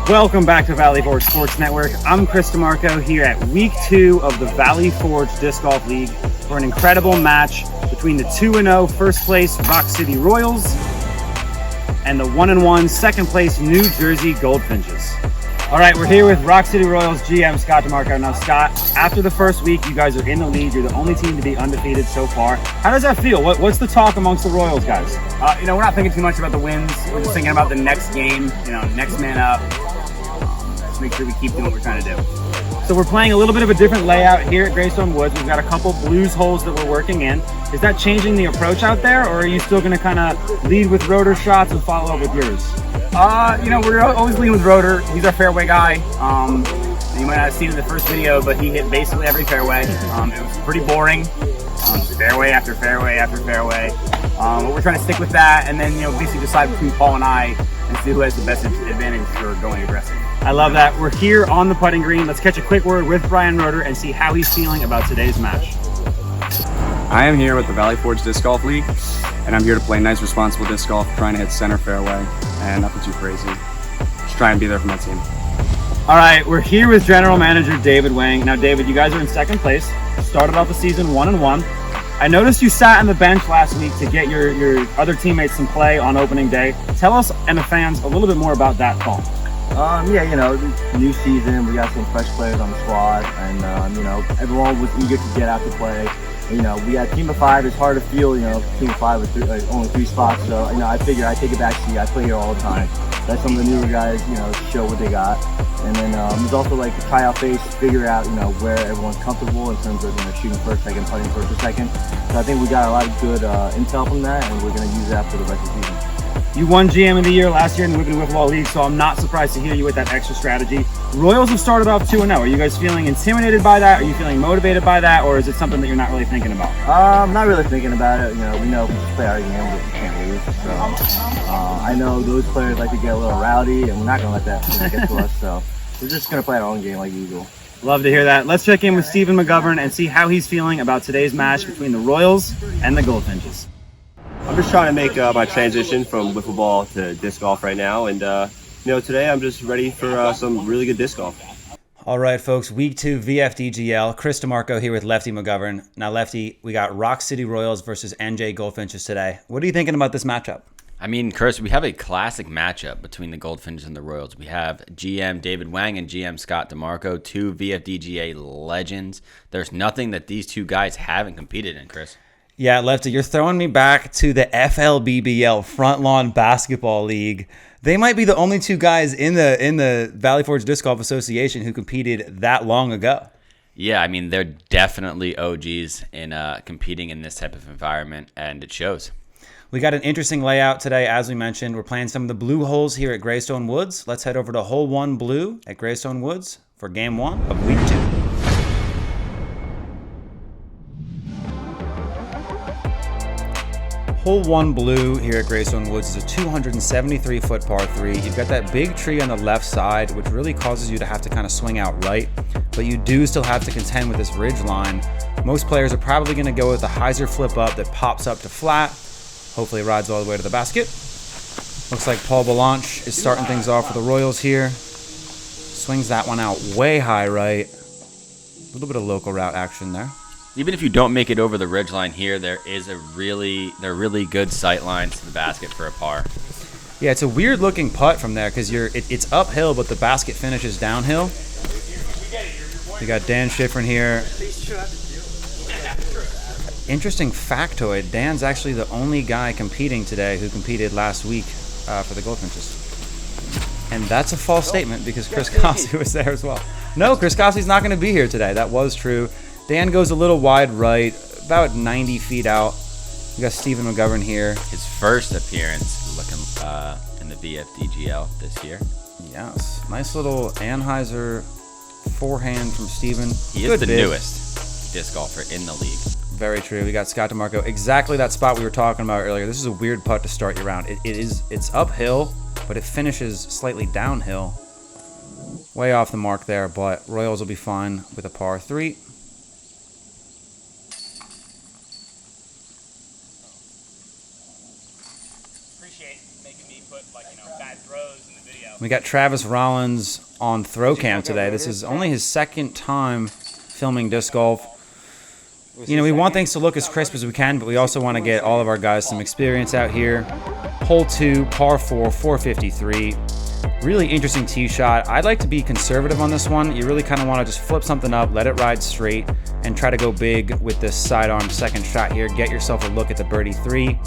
Welcome back to Valley Forge Sports Network. I'm Chris DeMarco here at week 2 of the Valley Forge Disc Golf League for an incredible match between the 2-0 first place Rock City Royals and the 1-1 second place New Jersey Goldfinches. All right, we're here with Rock City Royals GM Scott DeMarco. Now, Scott, after the first week, you guys are in the lead. You're the only team to be undefeated so far. How does that feel? What's the talk amongst the Royals guys? We're not thinking too much about the wins. We're just thinking about the next game. Next man up. Just make sure we keep doing what we're trying to do. So we're playing a little bit of a different layout here at Greystone Woods. We've got a couple blues holes that we're working in. Is that changing the approach out there, or are you still going to kind of lead with rotor shots and follow up with yours? We're always leading with rotor. He's our fairway guy. You might not have seen it in the first video, but he hit basically every fairway. It was pretty boring. Fairway after fairway after fairway. But we're trying to stick with that, and then basically decide between Paul and I and see who has the best advantage for going aggressive. I love that. We're here on the putting green. Let's catch a quick word with Brian Roeder and see how he's feeling about today's match. I am here with the Valley Forge Disc Golf League, and I'm here to play nice, responsible disc golf, trying to hit center fairway, and nothing too crazy. Just try and be there for my team. All right, we're here with General Manager David Wang. Now, David, you guys are in second place. Started off the season 1-1. I noticed you sat on the bench last week to get your other teammates some play on opening day. Tell us and the fans a little bit more about that call. New season, we got some fresh players on the squad, and everyone was eager to get out to play. We got a team of 5. It's hard to feel, team of 5 with only 3 spots. So, I figured I'd take it back seat. I play here all the time. Let some of the newer guys, show what they got. And then there's also like the tryout phase, figure out, where everyone's comfortable in terms of shooting first, second, putting first or second. So I think we got a lot of good intel from that, and we're going to use that for the rest of the season. You won GM of the Year last year in the Whipping Whippleball League, so I'm not surprised to hear you with that extra strategy. Royals have started off 2-0. Are you guys feeling intimidated by that? Are you feeling motivated by that? Or is it something that you're not really thinking about? Not really thinking about it. We know if we just play our game, we can't lose. So I know those players like to get a little rowdy, and we're not going to let that get to us. So we're just going to play our own game like usual. Love to hear that. Let's check in with Stephen McGovern and see how he's feeling about today's match between the Royals and the Goldfinches. I'm just trying to make my transition from wiffle ball to disc golf right now, and today I'm just ready for some really good disc golf. All right, folks, week 2 VFDGL. Chris DeMarco here with Lefty McGovern. Now, Lefty, we got Rock City Royals versus NJ Goldfinches today. What are you thinking about this matchup? I mean, Chris, we have a classic matchup between the Goldfinches and the Royals. We have GM David Wang and GM Scott DeMarco, 2 VFDGA legends. There's nothing that these two guys haven't competed in, Chris. Yeah, Lefty, you're throwing me back to the FLBBL, Front Lawn Basketball League. They might be the only 2 guys in the Valley Forge Disc Golf Association who competed that long ago. Yeah, I mean, they're definitely OGs in competing in this type of environment, and it shows. We got an interesting layout today, as we mentioned. We're playing some of the blue holes here at Greystone Woods. Let's head over to hole 1 blue at Greystone Woods for game 1 of week 2. Hole 1 blue here at Greystone Woods is a 273-foot par 3. You've got that big tree on the left side, which really causes you to have to kind of swing out right, but you do still have to contend with this ridge line. Most players are probably going to go with the hyzer flip up that pops up to flat. Hopefully it rides all the way to the basket. Looks like Paul Balanche is starting things off for the Royals here. Swings that one out way high right. A little bit of local route action there. Even if you don't make it over the ridgeline here, there are really good sight lines to the basket for a par. Yeah, it's a weird looking putt from there because it's uphill, but the basket finishes downhill. We got Dan Schifrin here. Interesting factoid, Dan's actually the only guy competing today who competed last week for the Goldfinches. And that's a false statement because Chris Cossie was there as well. No, Chris Cossie's not going to be here today. That was true. Dan goes a little wide right, about 90 feet out. We got Stephen McGovern here. His first appearance looking in the VFDGL this year. Yes. Nice little Anheuser forehand from Stephen. He is the newest disc golfer in the league. Very true. We got Scott DeMarco. Exactly that spot we were talking about earlier. This is a weird putt to start your round. It's uphill, but it finishes slightly downhill. Way off the mark there, but Royals will be fine with a par 3. Appreciate making me put bad throws in the video. We got Travis Rollins on throw cam today. This is only his second time filming disc golf. You know, we want things to look as crisp as we can, but we also want to get all of our guys some experience out here. Hole 2, par 4, 453. Really interesting tee shot. I'd like to be conservative on this one. You really kind of want to just flip something up, let it ride straight, and try to go big with this sidearm second shot here. Get yourself a look at the birdie 3.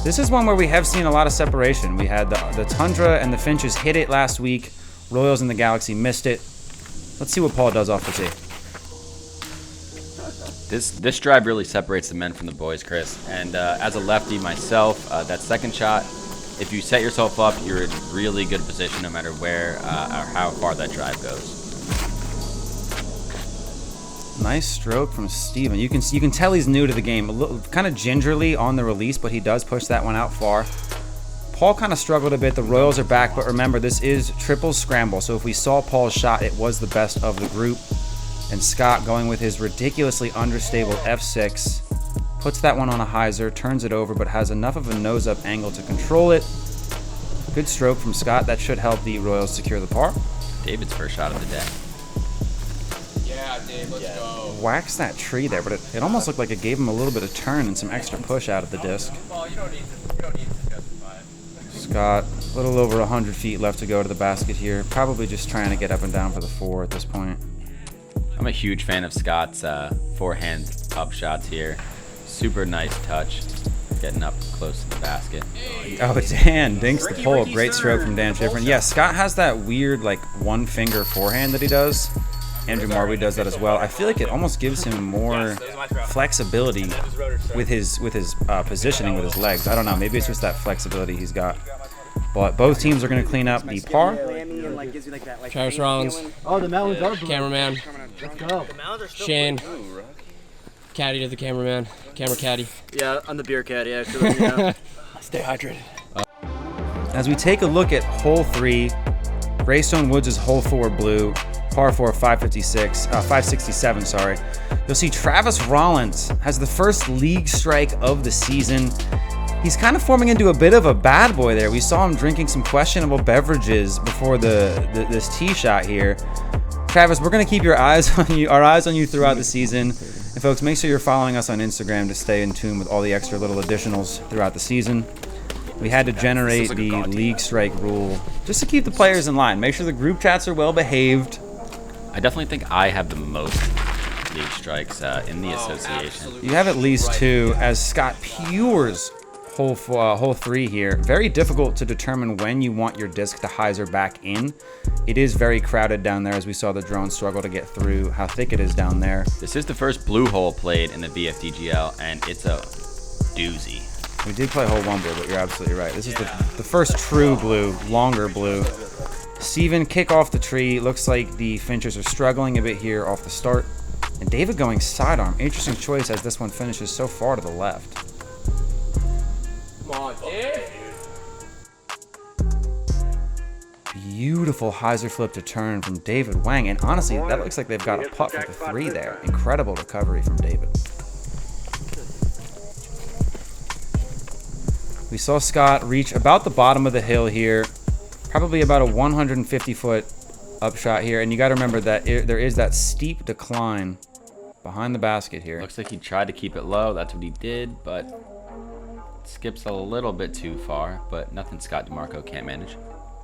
This is one where we have seen a lot of separation. We had the Tundra and the Finches hit it last week. Royals and the Galaxy missed it. Let's see what Paul does off the tee. This drive really separates the men from the boys, Chris. And as a lefty myself, that second shot, if you set yourself up, you're in really good position no matter where or how far that drive goes. Nice stroke from Steven. You can tell he's new to the game. Kind of gingerly on the release, but he does push that one out far. Paul kind of struggled a bit. The Royals are back, but remember, this is triple scramble. So if we saw Paul's shot, it was the best of the group. And Scott going with his ridiculously understable F6. Puts that one on a hyzer, turns it over, but has enough of a nose-up angle to control it. Good stroke from Scott. That should help the Royals secure the par. David's first shot of the day. Yeah, Dave, let's go. Waxed that tree there, but it almost looked like it gave him a little bit of turn and some extra push out of the disc. Well, you don't need to justify it. Scott, a little over 100 feet left to go to the basket here. Probably just trying to get up and down for the 4 at this point. I'm a huge fan of Scott's forehand up shots here. Super nice touch, getting up close to the basket. Oh, Dan dinks the pole. Great stroke from Dan Schifrin. Yeah, Scott has that weird, like, one-finger forehand that he does. Andrew Marby does that as well. I feel like it almost gives him more flexibility with his positioning with his legs. I don't know. Maybe it's just that flexibility he's got. But both teams are going to clean up the par. Travis Rollins. Oh, the mountains are blue. Cameraman. Let's go. Shane. Caddy to the cameraman. Camera caddy. Yeah, I'm the beer caddy, actually. Yeah. Stay hydrated. As we take a look at hole 3, Greystone Woods is hole 4 blue, par 4 567, sorry. You'll see Travis Rollins has the first league strike of the season. He's kind of forming into a bit of a bad boy there. We saw him drinking some questionable beverages before this tee shot here. Travis, we're going to keep our eyes on you throughout the season. And folks, make sure you're following us on Instagram to stay in tune with all the extra little additionals throughout the season. We had to generate the league strike rule just to keep the players in line. Make sure the group chats are well behaved. I definitely think I have the most league strikes in the association. You have at least 2 as Scott Pewers hole 3 here. Very difficult to determine when you want your disc to hyzer back in. It is very crowded down there, as we saw the drone struggle to get through how thick it is down there. This is the first blue hole played in the VFDGL, and it's a doozy. We did play hole 1 blue, but you're absolutely right. This is the first true blue, longer blue. Steven, kick off the tree. Looks like the Finchers are struggling a bit here off the start. And David going sidearm. Interesting choice as this one finishes so far to the left. Come on, Dave. Beautiful hyzer flip to turn from David Wang. And honestly, that looks like they've got a putt for the 3 there. Incredible recovery from David. We saw Scott reach about the bottom of the hill here. Probably about a 150-foot upshot here. And you got to remember that there is that steep decline behind the basket here. Looks like he tried to keep it low. That's what he did, but skips a little bit too far. But nothing Scott DeMarco can't manage.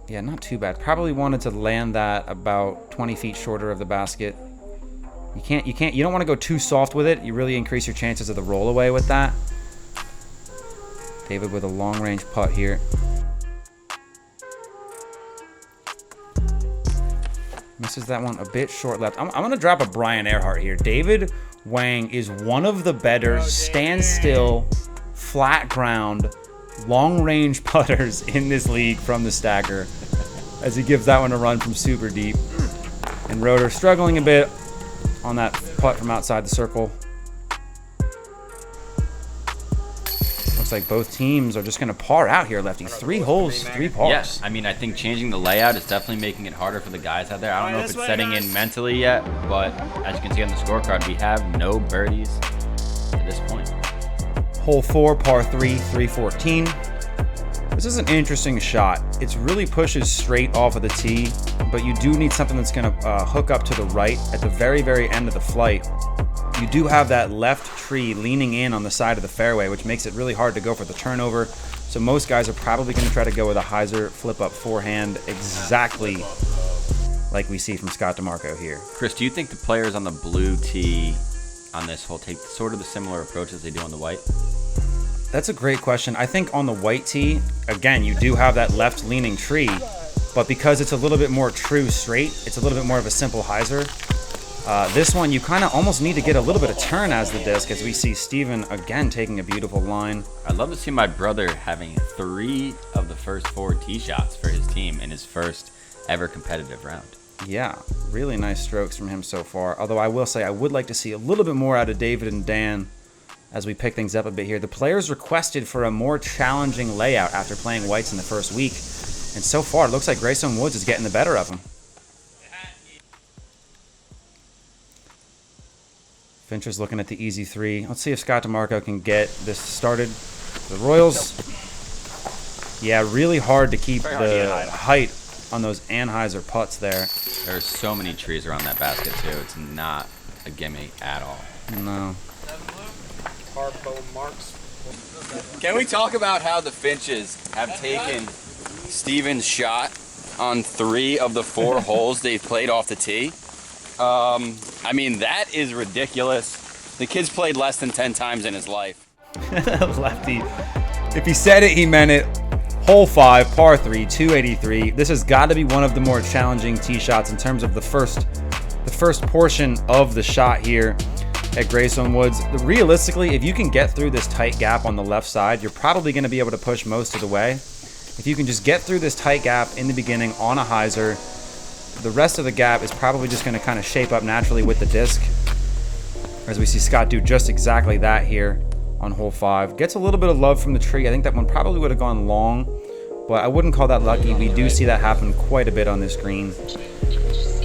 Yeah, not too bad. Probably wanted to land that about 20 feet shorter of the basket. You don't want to go too soft with it. You really increase your chances of the roll away with that. David with a long range putt here. Misses that one a bit short left. I'm going to drop a Brian Earhart here. David Wang is one of the better standstill, flat ground, long range putters in this league from the stagger, as he gives that one a run from super deep. And Roeder struggling a bit on that putt from outside the circle. Looks like both teams are just going to par out here, Lefty. 3 holes, 3 pars. Yes, I mean, I think changing the layout is definitely making it harder for the guys out there. I don't know if it's setting in mentally yet, but as you can see on the scorecard, we have no birdies at this point. Hole 4, par 3, 314. This is an interesting shot. It really pushes straight off of the tee, but you do need something that's going to hook up to the right at the very, very end of the flight. You do have that left tree leaning in on the side of the fairway, which makes it really hard to go for the turnover. So most guys are probably going to try to go with a hyzer flip up forehand, exactly like we see from Scott DeMarco here. Chris, do you think the players on the blue tee on this hole take sort of the similar approach as they do on the white? That's a great question. I think on the white tee, again, you do have that left leaning tree, but because it's a little bit more true straight, it's a little bit more of a simple hyzer. This one, you kind of almost need to get a little bit of turn as the disc, as we see Steven again taking a beautiful line. I'd love to see my brother having 3 of the first 4 tee shots for his team in his first ever competitive round. Yeah, really nice strokes from him so far. Although I will say I would like to see a little bit more out of David and Dan as we pick things up a bit here. The players requested for a more challenging layout after playing whites in the first week. And so far, it looks like Greystone Woods is getting the better of them. Fincher's looking at the easy 3. Let's see if Scott DeMarco can get this started. The Royals, yeah, really hard to keep the height on those Anheuser putts there. There's so many trees around that basket too. It's not a gimme at all. No. Can we talk about how the Finches have taken Steven's shot on 3 of the 4 holes they've played off the tee? I mean, that is ridiculous. The kid's played less than 10 times in his life. Lefty. If he said it, he meant it. Hole 5, par 3, 283. This has got to be one of the more challenging tee shots in terms of the first portion of the shot here at Greystone Woods. Realistically, if you can get through this tight gap on the left side, you're probably going to be able to push most of the way. If you can just get through this tight gap in the beginning on a hyzer, the rest of the gap is probably just going to kind of shape up naturally with the disc. As we see Scott do just exactly that here on hole 5. Gets a little bit of love from the tree. I think that one probably would have gone long, but I wouldn't call that lucky. We do see that happen quite a bit on this green.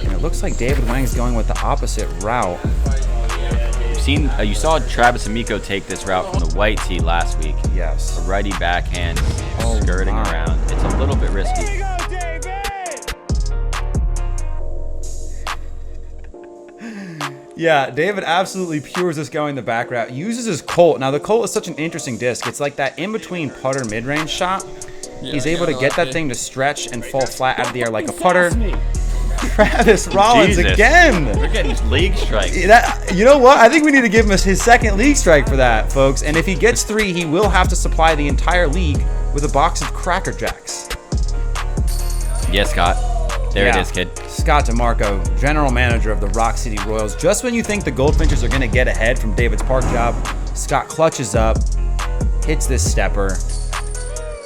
And it looks like David Wang's going with the opposite route. You saw Travis Amico take this route from the white tee last week. Yes. A righty backhand, skirting around. It's a little bit risky. Yeah, David absolutely pures this going the back route. Uses his Colt. Now, the Colt is such an interesting disc. It's like that in-between putter mid-range shot. He's able to get that thing to stretch and fall flat out of the air like a putter. Travis Rollins again. We're getting league strikes. You know what? I think we need to give him his second league strike for that, folks. And if he gets 3, he will have to supply the entire league with a box of Cracker Jacks. Yes, Scott. There it is, kid. Scott DeMarco, general manager of the Rock City Royals. Just when you think the Goldfinches are going to get ahead from David's park job, Scott clutches up, hits this stepper.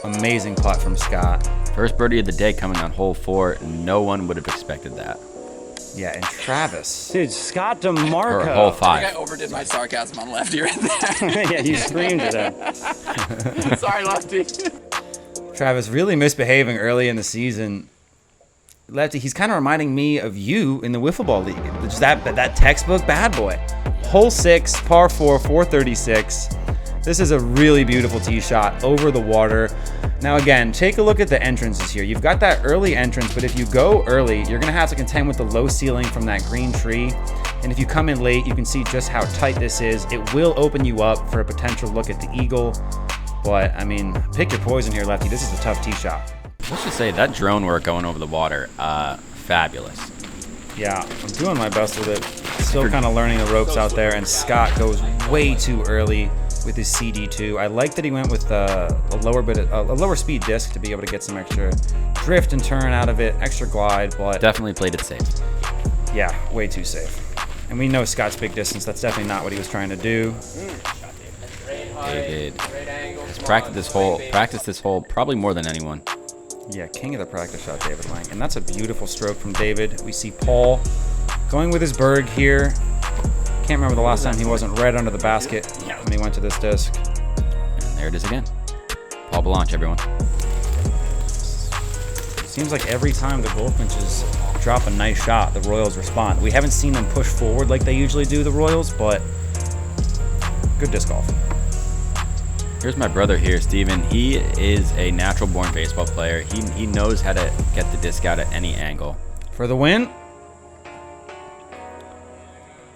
Amazing putt from Scott. First birdie of the day coming on hole 4. No one would have expected that. Yeah, and Travis. Dude, Scott DeMarco. Or hole 5. I think I overdid my sarcasm on Lefty right there. Yeah, you screamed at him. Sorry, Lefty. Travis really misbehaving early in the season. Lefty, he's kind of reminding me of you in the Wiffle Ball League. Just that textbook bad boy. Hole 6, par 4, 436. This is a really beautiful tee shot over the water. Now again, take a look at the entrances here. You've got that early entrance, but if you go early, you're gonna have to contend with the low ceiling from that green tree. And if you come in late, you can see just how tight this is. It will open you up for a potential look at the eagle. But I mean, pick your poison here, Lefty. This is a tough tee shot. Let's just say that drone work going over the water, fabulous. Yeah, I'm doing my best with it. Still kind of learning the ropes out there, and Scott goes way too early with his CD2. I like that he went with a lower speed disc to be able to get some extra drift and turn out of it, extra glide, but definitely played it safe. Yeah, way too safe. And we know Scott's big distance. That's definitely not what he was trying to do. David has practiced this hole probably more than anyone. Yeah, king of the practice shot, David Lang. And that's a beautiful stroke from David. We see Paul going with his berg here. Can't remember the last time he wasn't right under the basket when he went to this disc. And there it is again. Paul Blanche, everyone. Seems like every time the Goldfinches drop a nice shot, the Royals respond. We haven't seen them push forward like they usually do, the Royals, but good disc golf. Here's my brother here, Steven. He is a natural-born baseball player. He knows how to get the disc out at any angle. For the win.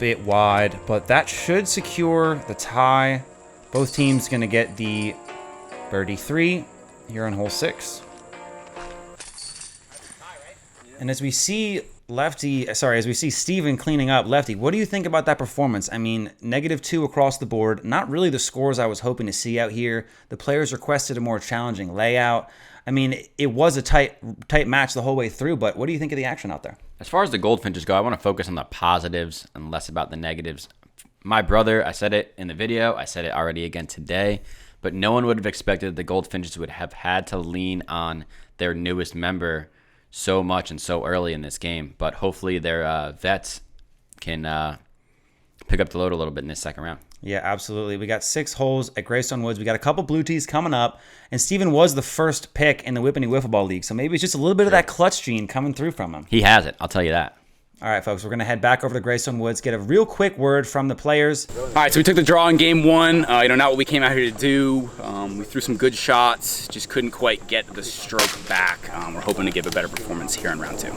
Bit wide, but that should secure the tie. Both teams going to get the birdie 3 here on hole 6. And as we see as we see Steven cleaning up Lefty, what do you think about that performance? I mean, -2 across the board. Not really the scores I was hoping to see out here. The players requested a more challenging layout. I mean, it was a tight match the whole way through, but what do you think of the action out there? As far as the Goldfinches go, I want to focus on the positives and less about the negatives. My brother, I said it in the video, I said it already again today, but no one would have expected the Goldfinches would have had to lean on their newest member so much and so early in this game. But hopefully their vets can pick up the load a little bit in this second round. Yeah, absolutely. We got 6 holes at Greystone Woods. We got a couple blue tees coming up, and Steven was the first pick in the Whippany Wiffle Ball League, so maybe it's just a little bit of that clutch gene coming through from him. He has it, I'll tell you that. All right, folks, we're going to head back over to Greystone Woods, get a real quick word from the players. All right, so we took the draw in game 1. Not what we came out here to do. We threw some good shots, just couldn't quite get the stroke back. We're hoping to give a better performance here in round 2.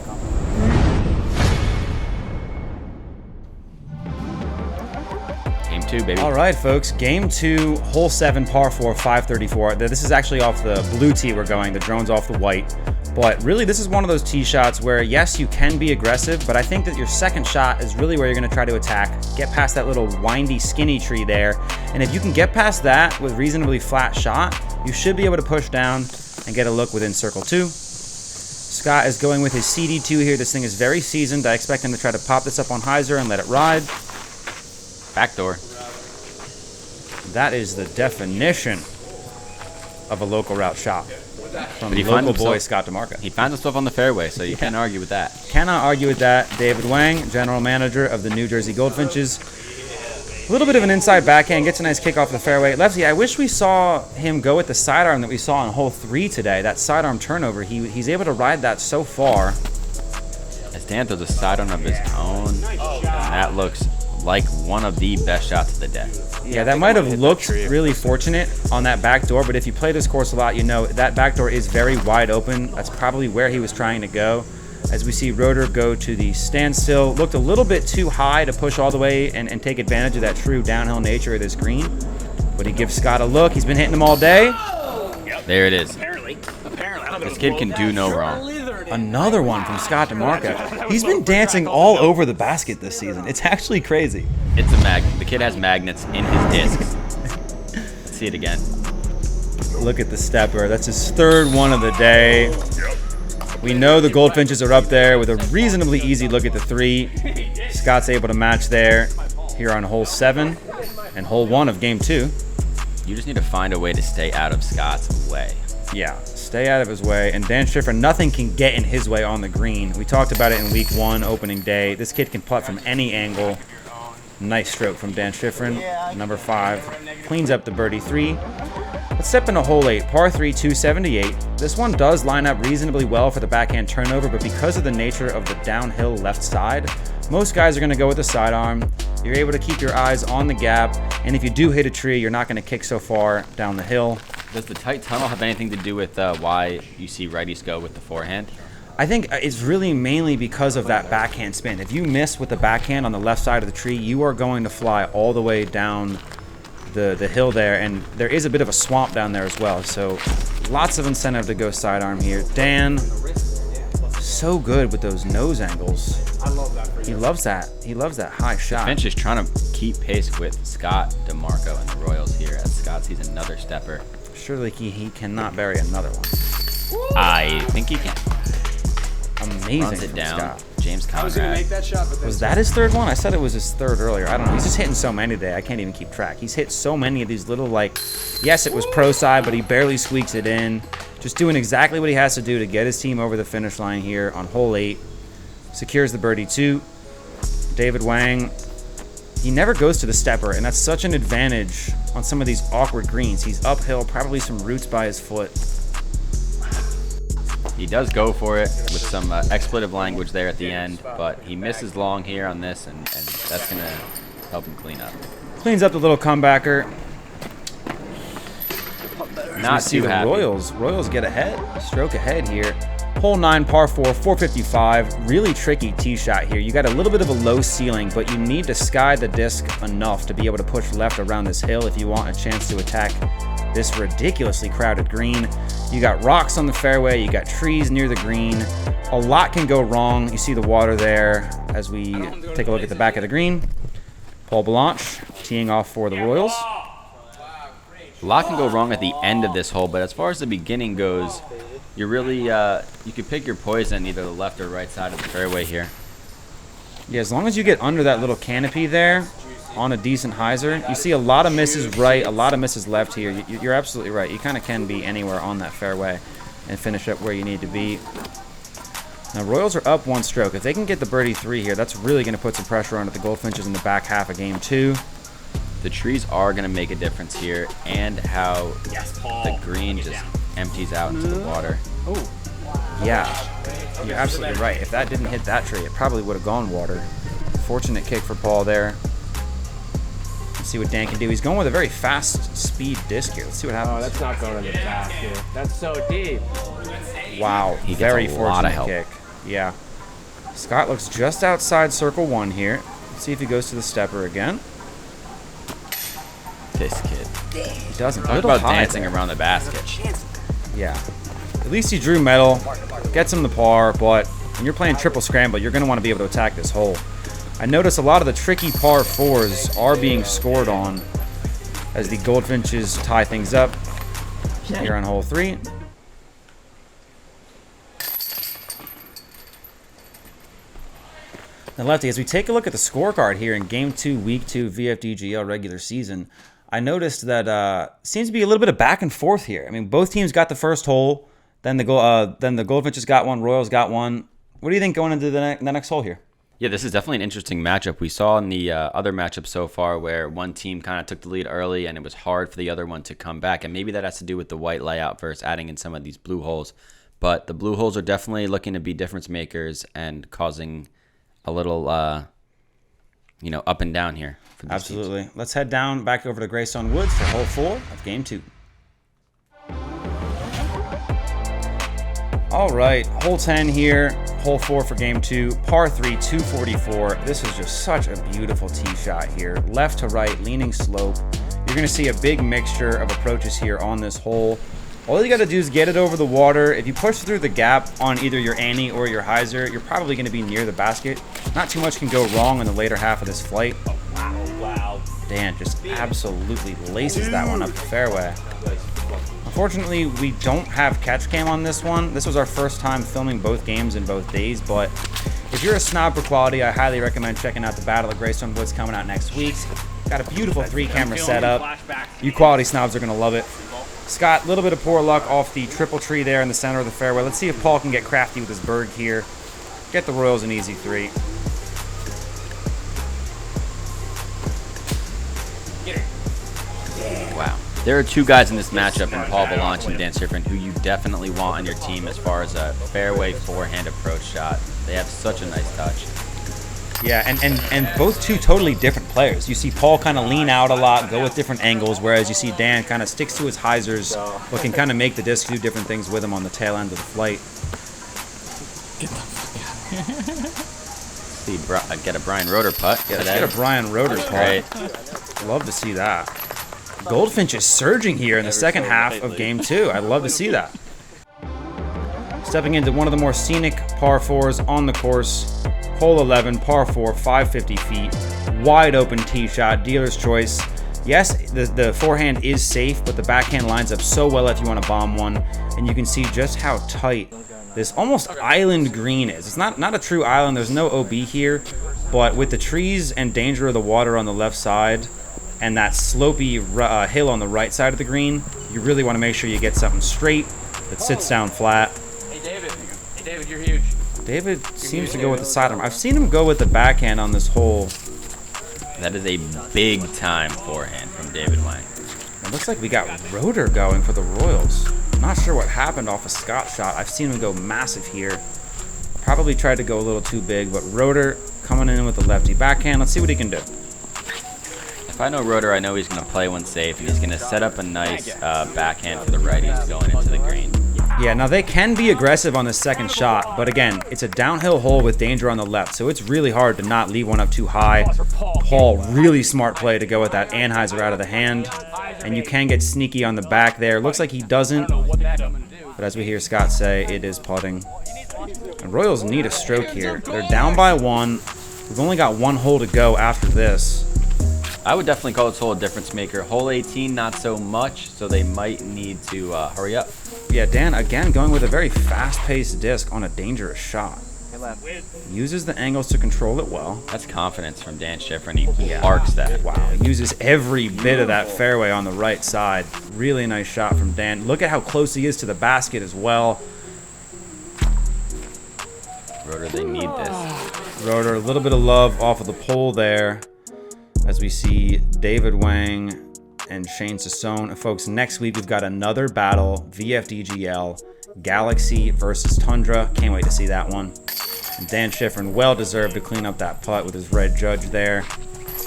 Game 2, baby. All right, folks, game 2, hole 7, par 4, 534. This is actually off the blue tee we're going. The drone's off the white. But really, this is one of those tee shots where, yes, you can be aggressive, but I think that your second shot is really where you're going to try to attack. Get past that little windy, skinny tree there. And if you can get past that with reasonably flat shot, you should be able to push down and get a look within circle 2. Scott is going with his CD2 here. This thing is very seasoned. I expect him to try to pop this up on hyzer and let it ride. Backdoor. That is the definition of a local route shot from local boy Scott DeMarco. He finds himself on the fairway, so you can't argue with that. Cannot argue with that. David Wang, general manager of the New Jersey Goldfinches. A little bit of an inside backhand, gets a nice kick off the fairway. Lefty, I wish we saw him go with the sidearm that we saw on hole 3 today. That sidearm turnover, he's able to ride that so far. As Dan throws a sidearm of his own, that looks like one of the best shots of the day. Yeah, that might have looked really fortunate on that back door, but if you play this course a lot, you know that back door is very wide open. That's probably where he was trying to go. As we see Rotor go to the standstill, looked a little bit too high to push all the way and take advantage of that true downhill nature of this green. But he gives Scott a look. He's been hitting them all day. There it is. Apparently. This kid can do no wrong. Another one from Scott DeMarco. He's been dancing all over the basket this season. It's actually crazy. It's a magnet. The kid has magnets in his discs. Let's see it again. Look at the stepper. That's his 3rd one of the day. We know the Goldfinches are up there with a reasonably easy look at the 3. Scott's able to match there here on hole 7 and hole 1 of game 2. You just need to find a way to stay out of Scott's way. Yeah, stay out of his way. And Dan Schiffer, nothing can get in his way on the green. We talked about it in week 1, opening day. This kid can putt from any angle. Nice stroke from Dan Schifrin. Number 5 cleans up the birdie 3. Let's step into hole 8, par 3, 278. This one does line up reasonably well for the backhand turnover, but because of the nature of the downhill left side, most guys are going to go with the sidearm. You're able to keep your eyes on the gap, and if you do hit a tree, you're not going to kick so far down the hill. Does the tight tunnel have anything to do with why you see righties go with the forehand? I think it's really mainly because of that backhand spin. If you miss with the backhand on the left side of the tree, you are going to fly all the way down the hill there, and there is a bit of a swamp down there as well, so lots of incentive to go sidearm here. Dan, so good with those nose angles. I love that. He loves that. He loves that high shot. Finch is trying to keep pace with Scott DeMarco and the Royals here, as Scott sees another stepper. Surely he cannot bury another one. I think he can. Amazing. Runs it from down. Scott. James Conrad. Was that his 3rd one? I said it was his 3rd earlier. I don't know. He's just hitting so many today. I can't even keep track. He's hit so many of these little, like, yes, it was pro side, but he barely squeaks it in. Just doing exactly what he has to do to get his team over the finish line here on hole 8. Secures the birdie 2. David Wang, he never goes to the stepper, and that's such an advantage on some of these awkward greens. He's uphill, probably some roots by his foot. He does go for it with some expletive language there at the end, but he misses long here on this, and that's going to help him clean up. Cleans up the little comebacker. Not see too the happy. Royals get ahead, stroke ahead here. Hole 9, par 4, 455. Really tricky tee shot here. You got a little bit of a low ceiling, but you need to sky the disc enough to be able to push left around this hill if you want a chance to attack this ridiculously crowded green. You got rocks on the fairway, you got trees near the green. A lot can go wrong. You see the water there as we take a look at the back of the green. Paul Blanche teeing off for the Royals. A lot can go wrong at the end of this hole, but as far as the beginning goes, you're really, you can pick your poison either the left or right side of the fairway here. Yeah, as long as you get under that little canopy there on a decent hyzer, you see a lot of misses right, a lot of misses left here. You're absolutely right. You kind of can be anywhere on that fairway and finish up where you need to be. Now, Royals are up 1 stroke. If they can get the birdie 3 here, that's really going to put some pressure on the Goldfinches in the back half of game 2. The trees are going to make a difference here, and how the green just empties out into the water. Yeah, you're absolutely right. If that didn't hit that tree, it probably would have gone water. Fortunate kick for Paul there. Let's see what Dan can do. He's going with a very fast speed disc here. Let's see what happens. Oh, that's not going in the basket. That's so deep. Wow, He gets very a lot fortunate of help. kick. Yeah. Scott looks just outside circle 1 here. Let's see if he goes to the stepper again. This kid. He doesn't. Talk Little about high dancing there. around the basket. Yeah. At least he drew metal, gets him the par, but when you're playing triple scramble, you're going to want to be able to attack this hole. I notice a lot of the tricky par 4s are being scored on as the Goldfinches tie things up here on hole 3. Now, Lefty, as we take a look at the scorecard here in Game 2, Week 2, VFDGL regular season, I noticed that seems to be a little bit of back and forth here. I mean, both teams got the first hole, then the Goldfinches got one, Royals got one. What do you think going into the next hole here? Yeah, this is definitely an interesting matchup. We saw in the other matchup so far where one team kind of took the lead early and it was hard for the other one to come back. And maybe that has to do with the white layout versus adding in some of these blue holes. But the blue holes are definitely looking to be difference makers and causing a little, up and down here. For these Absolutely. teams. Let's head down back over to Greystone Woods for hole 4 of Game 2. All right, hole 10 here, hole 4 for game 2, par 3, 244. This is just such a beautiful tee shot here. Left to right, leaning slope. You're gonna see a big mixture of approaches here on this hole. All you gotta do is get it over the water. If you push through the gap on either your Annie or your hyzer, you're probably gonna be near the basket. Not too much can go wrong in the later half of this flight. Wow. Dan just absolutely laces that one up the fairway. Unfortunately, we don't have catch cam on this one. This was our first time filming both games in both days, but if you're a snob for quality, I highly recommend checking out the Battle of Greystone Woods coming out next week. Got a beautiful 3-camera setup. You quality snobs are going to love it. Scott, a little bit of poor luck off the triple tree there in the center of the fairway. Let's see if Paul can get crafty with his bird here. Get the Royals an easy 3. Wow. There are two guys in this matchup in Paul Blanche and Dan Sirfin who you definitely want on your team as far as a fairway forehand approach shot. They have such a nice touch. Yeah, and both two totally different players. You see Paul kind of lean out a lot, go with different angles, whereas you see Dan kind of sticks to his hyzers, but can kind of make the disc do different things with him on the tail end of the flight. Get the fuck out of here. See, get a Brian Roeder putt. Yeah, let's get a Brian Roeder Great. putt. Love to see that. Goldfinch is surging here in the second half of game 2. I'd love to see that. Stepping into one of the more scenic par 4s on the course. Hole 11, par 4, 550 feet. Wide open tee shot, dealer's choice. Yes, the forehand is safe, but the backhand lines up so well if you want to bomb one. And you can see just how tight this almost island green is. It's not a true island. There's no OB here. But with the trees and danger of the water on the left side, and that slopey hill on the right side of the green, you really want to make sure you get something straight that sits down flat. Hey, David, you're huge. David seems to go with the sidearm. I've seen him go with the backhand on this hole. That is a big time forehand from David Wang. It looks like we got Roeder going for the Royals. Not sure what happened off a Scott shot. I've seen him go massive here. Probably tried to go a little too big, but Roeder coming in with the lefty backhand. Let's see what he can do. I If I know Rotor, I know he's going to play one safe, and he's going to set up a nice backhand for the righties going into the green. Yeah, now they can be aggressive on the second shot, but again, it's a downhill hole with danger on the left, so it's really hard to not leave one up too high. Paul, really smart play to go with that Anheuser out of the hand, and you can get sneaky on the back there. Looks like he doesn't, but as we hear Scott say, it is putting. And Royals need a stroke here. They're down by 1. We've only got 1 hole to go after this. I would definitely call this hole a difference maker. Hole 18, not so much, so they might need to hurry up. Yeah, Dan, again, going with a very fast-paced disc on a dangerous shot. Uses the angles to control it well. That's confidence from Dan Schifrin. He arcs that. Wow, uses every bit of that fairway on the right side. Really nice shot from Dan. Look at how close he is to the basket as well. Rotor, they need this. Rotor, a little bit of love off of the pole there as we see David Wang and Shane Sassone. Folks, next week we've got another battle, VFDGL, Galaxy versus Tundra. Can't wait to see that one. And Dan Schifrin, well deserved to clean up that putt with his red judge there.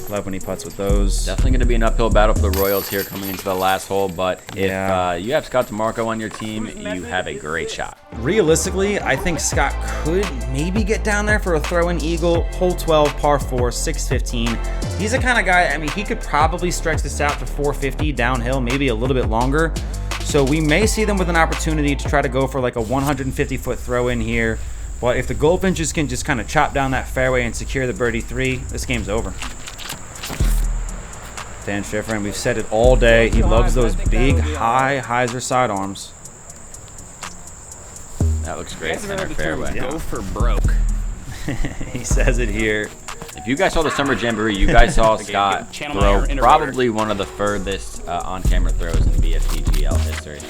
Love when he putts with those. Definitely going to be an uphill battle for the Royals here coming into the last hole, but if you have Scott DeMarco on your team, you have a great shot. Realistically, I think Scott could maybe get down there for a throw-in eagle. Hole 12, par 4, 615. He's the kind of guy, I mean, he could probably stretch this out to 450 downhill, maybe a little bit longer. So we may see them with an opportunity to try to go for like a 150-foot throw-in here. But if the Goldfinches can just kind of chop down that fairway and secure the birdie 3, this game's over. Dan Schifrin, we've said it all day. He loves those big, high hyzer sidearms. That looks great center fairway. Go for broke. He says it here. If you guys saw the Summer Jamboree, you guys saw Scott throw probably one of the furthest on-camera throws in VFDGL history.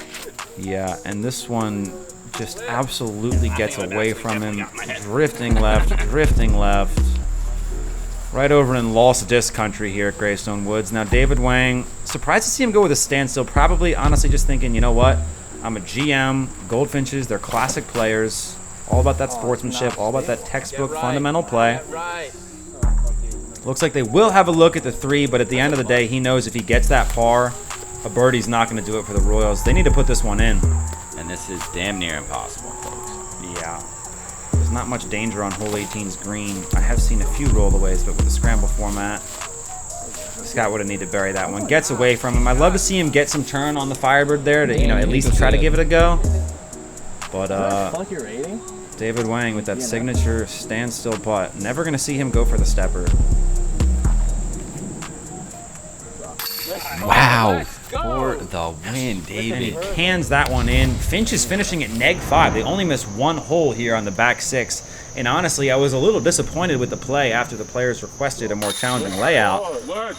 Yeah, and this one just absolutely gets away from him. Drifting left, drifting left. Right over in Lost Disc country here at Greystone Woods. Now, David Wang, surprised to see him go with a standstill. Probably, honestly, just thinking, you know what? I'm a GM. Goldfinches, they're classic players. All about that sportsmanship, all about that textbook fundamental play. Looks like they will have a look at the 3, but at the end of the day, he knows if he gets that par, a birdie's not going to do it for the Royals. They need to put this one in. And this is damn near impossible, folks. Yeah. There's not much danger on hole 18's green. I have seen a few rollaways, but with the scramble format, Scott would have needed to bury that one. Gets away from him. I'd love to see him get some turn on the Firebird there to, at least try to give it a go. But David Wang with that signature standstill putt. Never going to see him go for the stepper. Wow. For the win, David. And he cans that one in. Finch is finishing at -5. They only missed 1 hole here on the back 6. And honestly, I was a little disappointed with the play after the players requested a more challenging layout.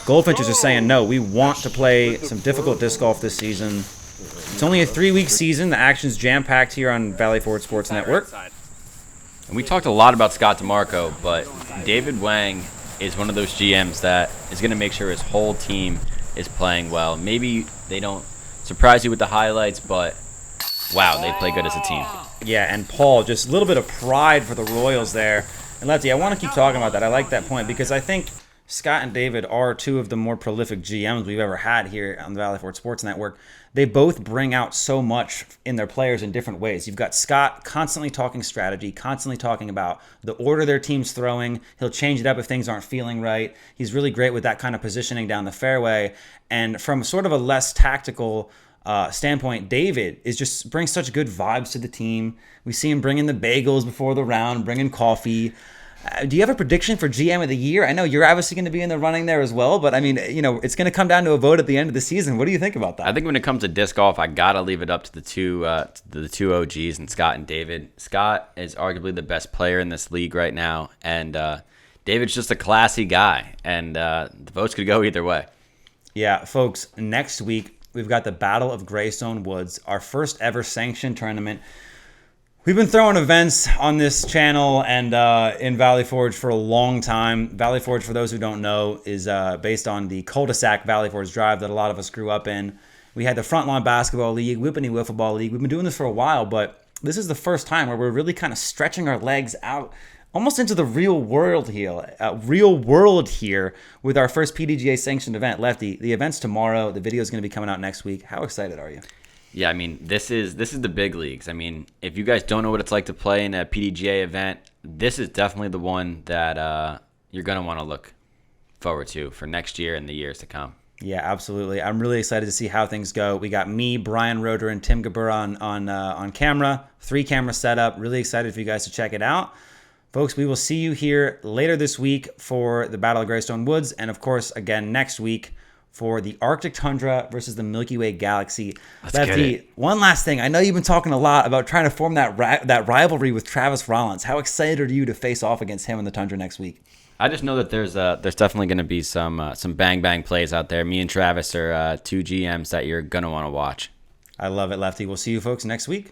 Goldfinches are saying, no, we want to play some difficult disc golf this season. It's only a 3-week season. The action's jam-packed here on Valley Forge Sports Network. And we talked a lot about Scott DeMarco, but David Wang is one of those GMs that is going to make sure his whole team is playing well. Maybe they don't surprise you with the highlights, but wow, they play good as a team. Yeah, and Paul, just a little bit of pride for the Royals there. And Lefty, I want to keep talking about that. I like that point because I think Scott and David are 2 of the more prolific GMs we've ever had here on the Valley Forge Sports Network. They both bring out so much in their players in different ways. You've got Scott constantly talking strategy, constantly talking about the order their team's throwing. He'll change it up if things aren't feeling right. He's really great with that kind of positioning down the fairway. And from sort of a less tactical standpoint, David brings such good vibes to the team. We see him bringing the bagels before the round, bringing coffee. Do you have a prediction for GM of the year? I know you're obviously going to be in the running there as well, but I mean, it's going to come down to a vote at the end of the season. What do you think about that? I think when it comes to disc golf, I gotta leave it up to the two OGs, and Scott and David. Scott is arguably the best player in this league right now, and David's just a classy guy, and the votes could go either way. Yeah, folks, next week we've got the Battle of Greystone Woods, our first ever sanctioned tournament. We've been throwing events on this channel and in Valley Forge for a long time. Valley Forge, for those who don't know, is based on the cul-de-sac Valley Forge Drive that a lot of us grew up in. We had the Front Lawn Basketball League, Whippany Wiffle Ball League. We've been doing this for a while, but this is the first time where we're really kind of stretching our legs out almost into the real world here with our first PDGA sanctioned event. Lefty, the event's tomorrow. The video is going to be coming out next week. How excited are you? Yeah, I mean, this is the big leagues. I mean, if you guys don't know what it's like to play in a PDGA event, this is definitely the one that you're going to want to look forward to for next year and the years to come. Yeah, absolutely. I'm really excited to see how things go. We got me, Brian Roeder, and Tim Gabur on camera. 3-camera setup. Really excited for you guys to check it out. Folks, we will see you here later this week for the Battle of Greystone Woods, and of course, again next week for the Arctic Tundra versus the Milky Way Galaxy. Lefty, one last thing. I know you've been talking a lot about trying to form that rivalry with Travis Rollins. How excited are you to face off against him in the Tundra next week? I just know that there's definitely going to be some bang plays out there. Me and Travis are two GMs that you're going to want to watch. I love it, Lefty. We'll see you folks next week.